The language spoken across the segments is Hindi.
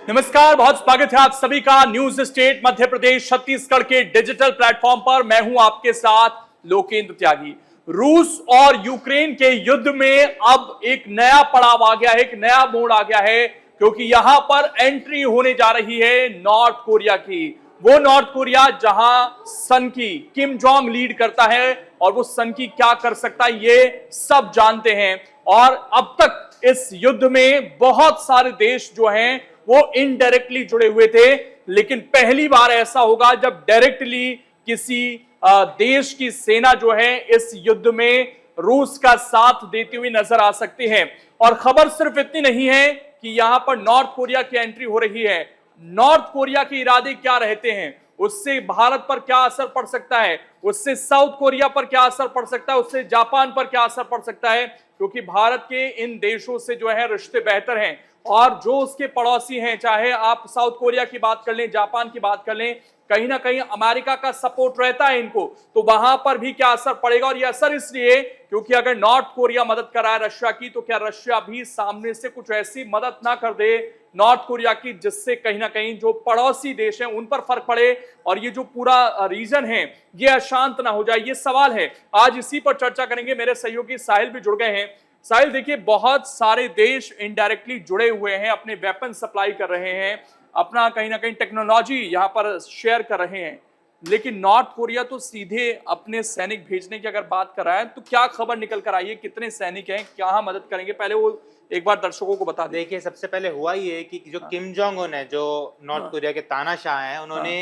नमस्कार, बहुत स्वागत है आप सभी का न्यूज स्टेट मध्य प्रदेश छत्तीसगढ़ के डिजिटल प्लेटफॉर्म पर। मैं हूं आपके साथ लोकेंद्र त्यागी। रूस और यूक्रेन के युद्ध में अब एक नया पड़ाव आ गया है, एक नया मोड़ आ गया है, क्योंकि यहां पर एंट्री होने जा रही है नॉर्थ कोरिया की। वो नॉर्थ कोरिया जहां सन की किम जोंग लीड करता है, और वो सन की क्या कर सकता है ये सब जानते हैं। और अब तक इस युद्ध में बहुत सारे देश जो हैं वो इनडायरेक्टली जुड़े हुए थे, लेकिन पहली बार ऐसा होगा जब डायरेक्टली किसी देश की सेना जो है इस युद्ध में रूस का साथ देती हुई नजर आ सकती है। और खबर सिर्फ इतनी नहीं है कि यहां पर नॉर्थ कोरिया की एंट्री हो रही है। नॉर्थ कोरिया के इरादे क्या रहते हैं, उससे भारत पर क्या असर पड़ सकता है, उससे साउथ कोरिया पर क्या असर पड़ सकता है, उससे जापान पर क्या असर पड़ सकता है, क्योंकि भारत के इन देशों से जो है रिश्ते बेहतर हैं। और जो उसके पड़ोसी हैं, चाहे आप साउथ कोरिया की बात कर लें, जापान की बात कर लें, कहीं ना कहीं अमेरिका का सपोर्ट रहता है इनको, तो वहां पर भी क्या असर पड़ेगा। और यह असर इसलिए क्योंकि अगर नॉर्थ कोरिया मदद कराए रशिया की, तो क्या रशिया भी सामने से कुछ ऐसी मदद ना कर दे नॉर्थ कोरिया की, जिससे कहीं ना कहीं जो पड़ोसी देश हैं उन पर फर्क पड़े और ये जो पूरा रीजन है ये अशांत ना हो जाए। ये सवाल है, आज इसी पर चर्चा करेंगे। मेरे सहयोगी साहिल भी जुड़ गए हैं। साहिल, देखिए, बहुत सारे देश इनडायरेक्टली जुड़े हुए हैं, अपने वेपन सप्लाई कर रहे हैं, अपना कहीं ना कहीं टेक्नोलॉजी यहां पर शेयर कर रहे हैं, लेकिन नॉर्थ कोरिया तो सीधे अपने सैनिक भेजने की अगर बात कर रहा है, तो क्या खबर निकल कर आई है, कितने सैनिक हैं, क्या मदद करेंगे, पहले वो एक बार दर्शकों को बता दें। देखिए, सबसे पहले हुआ ये कि जो किम जोंग उन है, जो नॉर्थ कोरिया के तानाशाह हैं, उन्होंने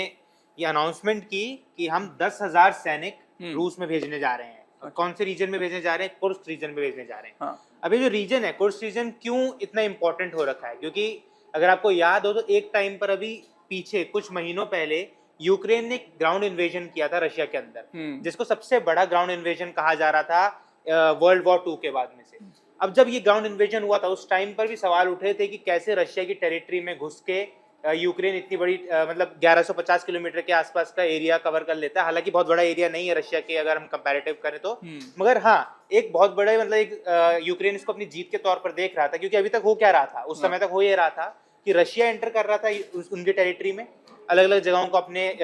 ये अनाउंसमेंट की कि हम 10,000 सैनिक रूस में भेजने जा रहे हैं। कौन से रीजन में भेजने जा रहे हैं? कुर्स्क रीजन में भेजने जा रहे हैं। अब ये जो रीजन है, कुर्स्क रीजन, क्यों इतना इंपॉर्टेंट हो रखा है? क्योंकि अगर आपको याद हो तो एक टाइम पर, अभी पीछे कुछ महीनों पहले, यूक्रेन ने ग्राउंड इन्वेजन किया था रशिया के अंदर, जिसको सबसे बड़ा ग्राउंड इन्वेजन कहा जा रहा था वर्ल्ड वॉर 2 के बाद में से। अब जब ये ग्राउंड इन्वेजन हुआ था, उस टाइम पर भी सवाल उठे थे कि कैसे रशिया की टेरिटरी में घुस के यूक्रेन इतनी बड़ी मतलब 1150 किलोमीटर के आसपास का एरिया कवर कर लेता है। हालांकि बहुत बड़ा एरिया नहीं है रशिया के, अगर हम कंपैरेटिव करें तो, मगर हाँ, एक बहुत बड़ा, मतलब एक यूक्रेन इसको अपनी जीत के तौर पर देख रहा था। क्योंकि अभी तक हो क्या रहा था, उस समय तक हो ये रहा था कि रशिया एंटर कर रहा था उनकी टेरिटरी में, अलग अलग जगहों को अपने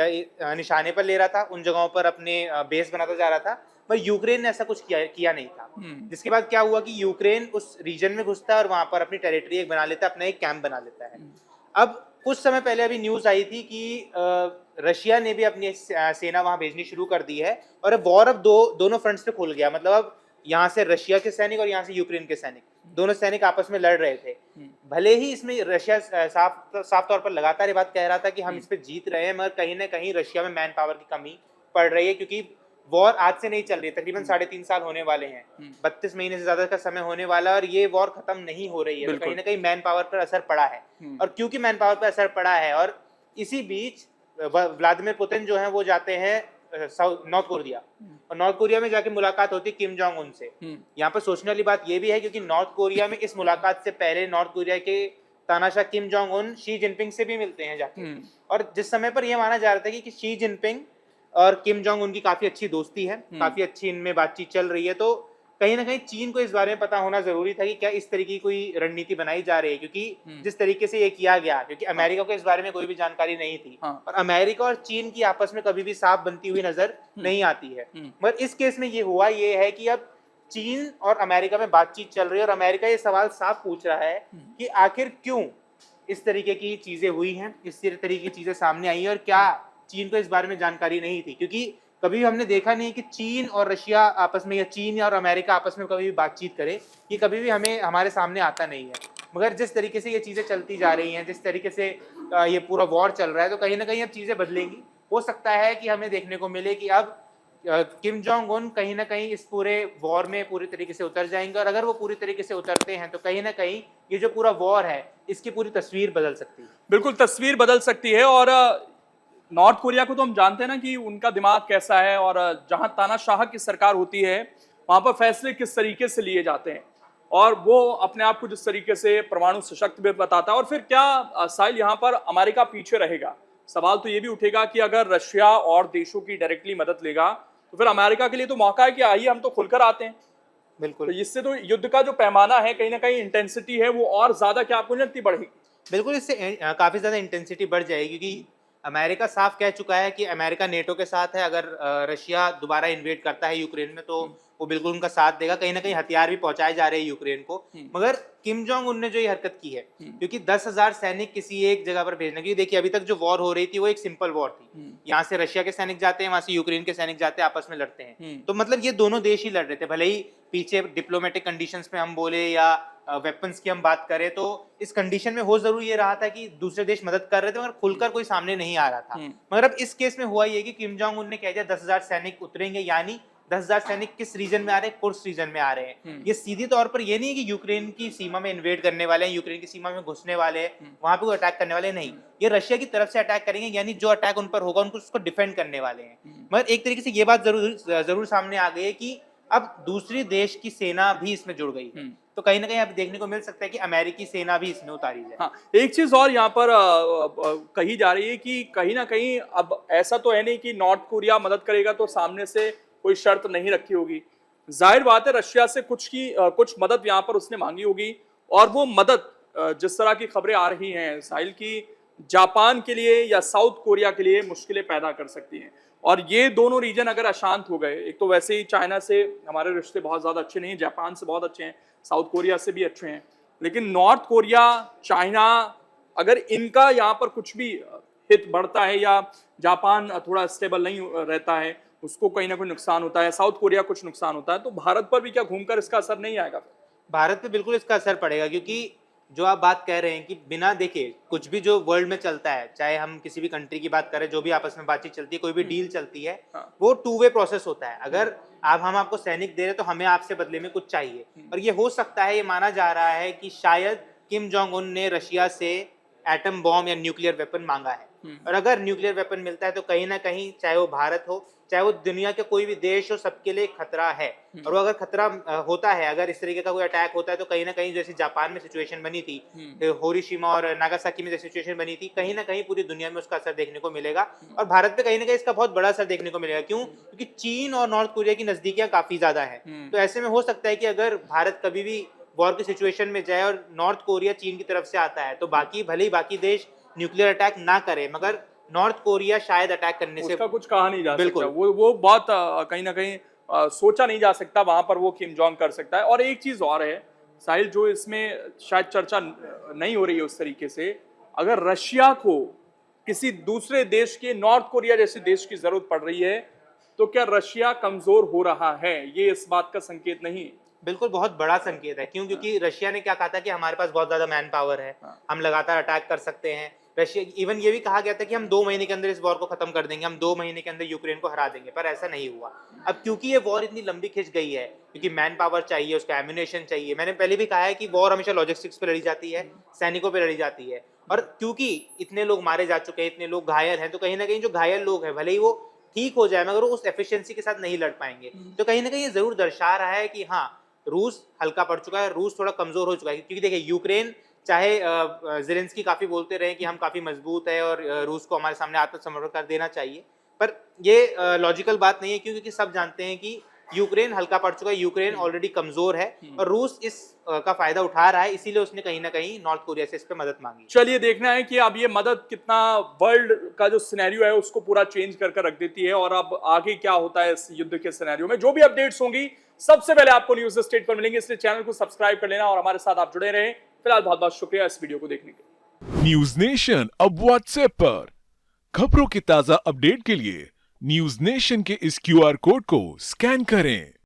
निशाने पर ले रहा था, उन जगहों पर अपने बेस बनाता जा रहा था, पर यूक्रेन ने ऐसा कुछ किया नहीं था। जिसके बाद क्या हुआ कि यूक्रेन उस रीजन में घुसता है और वहां पर अपनी टेरिटरी एक बना लेता है, अपना एक कैंप बना लेता है। अब कुछ समय पहले अभी न्यूज आई थी कि रशिया ने भी अपनी सेना वहां भेजनी शुरू कर दी है, और अब वॉर अब दोनों फ्रंट्स पे खुल गया। मतलब अब यहाँ से रशिया के सैनिक और यहाँ से यूक्रेन के सैनिक, दोनों सैनिक आपस में लड़ रहे थे। भले ही इसमें रशिया साफ तौर पर लगातार ये बात कह रहा था कि हम इस पे जीत रहे हैं, मगर कहीं ना कहीं रशिया में मैन पावर की कमी पड़ रही है। क्योंकि वॉर आज से नहीं चल रही, तकरीबन 3.5 साल होने वाले हैं, 32 महीने से ज्यादा का समय होने वाला, और ये वॉर खत्म नहीं हो रही है। तो कहीं ना कहीं मैन पावर पर असर पड़ा है। और क्योंकि मैन पावर पर असर पड़ा है, और इसी बीच व्लादिमीर पुतिन जो है वो जाते हैं नॉर्थ कोरिया, और नॉर्थ कोरिया में जाके मुलाकात होती है किम जोंग उन से। यहाँ पर सोचने वाली बात ये भी है, क्योंकि नॉर्थ कोरिया में इस मुलाकात से पहले नॉर्थ कोरिया के तानाशाह Kim Jong Un Xi Jinping से भी मिलते हैं जाके। और जिस समय पर यह माना जा रहा था कि शी जिनपिंग और किम जोंग उनकी काफी अच्छी दोस्ती है, काफी अच्छी इनमें बातचीत चल रही है, तो कहीं ना कहीं चीन को इस बारे में पता होना जरूरी था कि क्या इस तरीके की कोई रणनीति बनाई जा रही है। क्योंकि जिस तरीके से ये किया गया, क्योंकि अमेरिका को इस बारे में कोई भी जानकारी नहीं थी, और अमेरिका और चीन की आपस में कभी भी साफ बनती हुई नजर नहीं आती है। मगर इस केस में ये हुआ ये है कि अब चीन और अमेरिका में बातचीत चल रही है, और अमेरिका ये सवाल साफ पूछ रहा है कि आखिर क्यों इस तरीके की चीजें हुई हैं, इस तरीके की चीजें सामने आई है, और क्या चीन को इस बारे में जानकारी नहीं थी। क्योंकि कभी हमने देखा नहीं कि चीन और रशिया आपस में, या चीन और अमेरिका आपस में कभी भी बातचीत करे, ये कभी भी हमारे सामने आता नहीं है। मगर जिस तरीके से ये चीजें चलती जा रही हैं, जिस तरीके से ये पूरा वॉर चल रहा है, तो कहीं ना कहीं अब चीजें बदलेंगी। हो सकता है कि हमें देखने को मिले कि अब किम जोंग उन कहीं ना कहीं इस पूरे वॉर में पूरी तरीके से उतर जाएंगे, और अगर वो पूरी तरीके से उतरते हैं तो कहीं ना कहीं ये जो पूरा वॉर है इसकी पूरी तस्वीर बदल सकती है। बिल्कुल, तस्वीर बदल सकती है। और नॉर्थ कोरिया को तो हम जानते हैं ना कि उनका दिमाग कैसा है, और जहां तानाशाह की सरकार होती है वहां पर फैसले किस तरीके से लिए जाते हैं, और वो अपने आप को जिस तरीके से परमाणु सशक्त भी बताता है। और फिर क्या साहिल, यहाँ पर अमेरिका पीछे रहेगा? सवाल तो ये भी उठेगा कि अगर रशिया और देशों की डायरेक्टली मदद लेगा, तो फिर अमेरिका के लिए तो मौका है कि आइए हम तो खुलकर आते हैं। बिल्कुल, तो इससे तो युद्ध का जो पैमाना है, कहीं ना कहीं इंटेंसिटी है, वो और ज्यादा क्या आपको नहीं लगती बढ़ेगी? बिल्कुल इससे काफी ज्यादा इंटेंसिटी बढ़ जाएगी, क्योंकि अमेरिका साफ कह चुका है कि अमेरिका नेटो के साथ है। अगर रशिया दोबारा इन्वेड करता है यूक्रेन में तो वो बिल्कुल उनका साथ देगा। कहीं ना कहीं हथियार भी पहुंचाए जा रहे हैं यूक्रेन को। मगर किम जोंग उन ने जो ये हरकत की है, क्योंकि 10,000 सैनिक किसी एक जगह पर भेजना, क्योंकि देखिए अभी तक जो वॉर हो रही थी वो एक सिंपल वॉर थी। यहाँ से रशिया के सैनिक जाते हैं, वहां से यूक्रेन के सैनिक जाते हैं, आपस में लड़ते हैं। तो मतलब ये दोनों देश ही लड़ रहे थे, भले ही पीछे डिप्लोमेटिक कंडीशंस में हम बोले या वेपन्स की हम बात करें, तो इस कंडीशन में हो जरूर ये रहा था कि दूसरे देश मदद कर रहे थे, मगर खुलकर कोई सामने नहीं आ रहा था। मगर अब इस केस में हुआ ये कि किम जोंग उन ने कह दिया 10,000 सैनिक उतरेंगे, यानी 10,000 सैनिक किस रीजन में आ रहे हैं? कुर्स रीजन में आ रहे हैं। ये सीधी तौर पर ये नहीं है कि यूक्रेन की सीमा में इन्वेड करने वाले हैं, यूक्रेन की सीमा में घुसने वाले हैं, वहां पे कोई अटैक करने वाले नहीं। ये रशिया की तरफ से अटैक करेंगे, यानी जो अटैक उन पर होगा उनको उसको डिफेंड करने वाले हैं। मगर एक तरीके से ये बात जरूर सामने आ गई है कि अब दूसरी देश की सेना भी इसमें जुड़ गई है। तो कहीं ना कहीं अब देखने को मिल सकता है कि अमेरिकी सेना भी इसमें उतारी जाए। हाँ, एक चीज और यहाँ पर कही जा रही है कि कहीं ना कहीं अब ऐसा तो है नहीं कि नॉर्थ कोरिया मदद करेगा तो सामने से कोई शर्त नहीं रखी होगी। जाहिर बात है रशिया से कुछ मदद यहाँ पर उसने मांगी होगी, और वो मदद जिस तरह की खबरें आ रही हैं साहिल की, जापान के लिए या साउथ कोरिया के लिए मुश्किलें पैदा कर सकती हैं। और ये दोनों रीजन अगर अशांत हो गए, एक तो वैसे ही चाइना से हमारे रिश्ते बहुत ज्यादा अच्छे नहीं हैं, जापान से बहुत अच्छे हैं, साउथ कोरिया से भी अच्छे हैं, लेकिन नॉर्थ कोरिया, चाइना, अगर इनका यहाँ पर कुछ भी हित बढ़ता है या जापान थोड़ा स्टेबल नहीं रहता है, उसको कहीं ना कोई नुकसान होता है, साउथ कोरिया कुछ नुकसान होता है, तो भारत पर भी क्या घूमकर इसका असर नहीं आएगा? भारत पे बिल्कुल इसका असर पड़ेगा, क्योंकि जो आप बात कह रहे हैं कि बिना देखे कुछ भी जो वर्ल्ड में चलता है, चाहे हम किसी भी कंट्री की बात करें, जो भी आपस में बातचीत चलती है, कोई भी डील चलती है, वो 2 वे प्रोसेस होता है। अगर हम आपको सैनिक दे रहे तो हमें आपसे बदले में कुछ चाहिए। और ये हो सकता है, ये माना जा रहा है कि शायद किम जोंग उन ने रशिया से एटम बॉम्ब या न्यूक्लियर वेपन मांगा है। और अगर न्यूक्लियर वेपन मिलता है तो कहीं ना कहीं, चाहे वो भारत हो चाहे वो दुनिया के कोई भी देश हो, सबके लिए खतरा है। और वो अगर खतरा होता है, अगर इस तरीके का कोई अटैक होता है, तो कहीं ना कहीं जैसे जापान में सिचुएशन बनी थी, हिरोशिमा और नागासाकी में जैसी सिचुएशन बनी थी, कहीं ना कहीं पूरी दुनिया में उसका असर देखने को मिलेगा। और भारत पे कहीं ना कहीं इसका बहुत बड़ा असर देखने को मिलेगा। क्यों? क्योंकि चीन और नॉर्थ कोरिया की नजदीकियां काफी ज्यादा है। तो ऐसे में हो सकता है कि अगर भारत कभी भी वॉर की सिचुएशन में जाए और नॉर्थ कोरिया चीन की तरफ से आता है, तो भले ही बाकी देश न्यूक्लियर अटैक ना करे, मगर नॉर्थ कोरिया शायद अटैक करने से उसका कुछ कहा नहीं जा बिल्कुल सकता। वो बहुत कहीं ना कहीं सोचा नहीं जा सकता, वहां पर वो किम जोंग कर सकता है। और एक चीज और है साहिल, जो इसमें शायद चर्चा नहीं हो रही है उस तरीके से, अगर रशिया को किसी दूसरे देश के, नॉर्थ कोरिया जैसे देश की जरूरत पड़ रही है, तो क्या रशिया कमजोर हो रहा है? ये इस बात का संकेत नहीं? बिल्कुल बहुत बड़ा संकेत है। क्यों? क्योंकि रशिया ने क्या कहा था कि हमारे पास बहुत ज्यादा मैन पावर है, हम लगातार अटैक कर सकते हैं। रशिया इवन ये भी कहा गया था कि हम 2 महीने के अंदर इस वॉर को खत्म कर देंगे, हम 2 महीने के अंदर यूक्रेन को हरा देंगे, पर ऐसा नहीं हुआ। अब क्योंकि ये वॉर इतनी लंबी खिंच गई है, क्योंकि मैन पावर चाहिए, उसका एम्यूनेशन चाहिए। मैंने पहले भी कहा है कि वॉर हमेशा लॉजिस्टिक्स पे लड़ी जाती है, सैनिकों पे लड़ी जाती है। और क्योंकि इतने लोग मारे जा चुके हैं, इतने लोग घायल हैं, तो कहीं ना कहीं जो घायल लोग हैं, भले ही वो ठीक हो जाए, मगर वो उस एफिशिएंसी के साथ नहीं लड़ पाएंगे। तो कहीं ना कहीं ये जरूर दर्शा रहा है कि हाँ, रूस हल्का पड़ चुका है, रूस थोड़ा कमजोर हो चुका है। क्योंकि देखिए, यूक्रेन चाहे ज़ेलेंस्की काफी बोलते रहे कि हम काफी मजबूत है और रूस को हमारे सामने आत्मसमर्पण कर देना चाहिए, पर ये लॉजिकल बात नहीं है। क्योंकि सब जानते हैं कि यूक्रेन हल्का पड़ चुका है, यूक्रेन ऑलरेडी कमजोर है, और रूस इस का फायदा उठा रहा है। इसीलिए उसने कहीं ना कहीं नॉर्थ कोरिया से इस पे मदद मांगी। चलिए देखना है कि अब ये मदद कितना वर्ल्ड का जो सिनेरियो है उसको पूरा चेंज कर रख देती है, और अब आगे क्या होता है इस युद्ध के सिनेरियो में। जो भी अपडेट्स होंगी सबसे पहले आपको न्यूज स्टेट पर मिलेंगे, इसलिए चैनल को सब्सक्राइब कर लेना और हमारे साथ आप जुड़े रहें। फिलहाल बहुत बहुत शुक्रिया इस वीडियो को देखने के लिए। न्यूज नेशन अब व्हाट्सएप पर खबरों की ताजा अपडेट के लिए न्यूज नेशन के इस QR कोड को स्कैन करें।